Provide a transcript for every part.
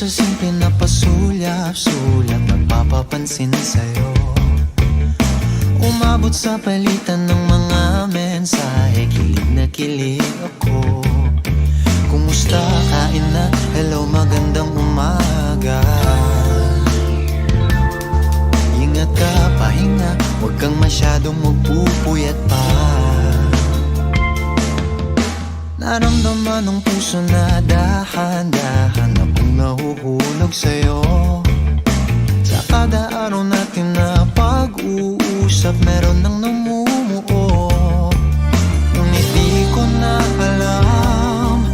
sa simple na pasulyap-sulyap, nagpapapansin sa'yo. Umabot sa palitan ng mga mensahe, kilig na kilig ako. Kumusta, kain na, hello, magandang umaga. Ingat ka, pahinga, huwag kang masyadong magpupuyat pa. Naramdaman ng puso na dahan-dahan akong nahuhulog sa'yo. Sa kada araw natin na pag-uusap, meron nang namumuo. Ngunit di ko na alam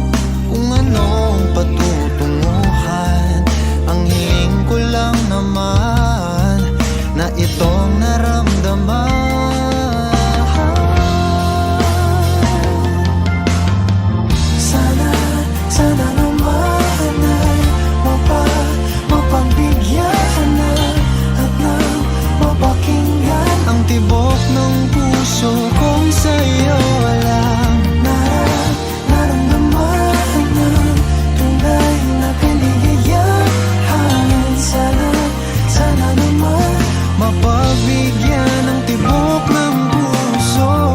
kung anong patutunguhan. Ang hiling ko lang naman na itong naramdaman. Sana naman ay mapagbigyan na at nang mapakinggan ang tibok ng puso kong sa'yo walang naramdaman ng tunay na kaligayahan. Sana naman mapagbigyan ng tibok ng puso.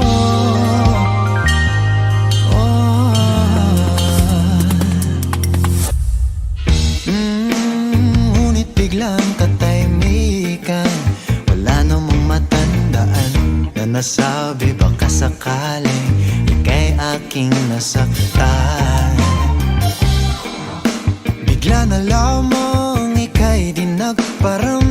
Biglang katahimikan, wala namang matandaan na nasabi baka sakaling ika'y aking nasaktan. Bigla na lamang ika'y di nagparamdam.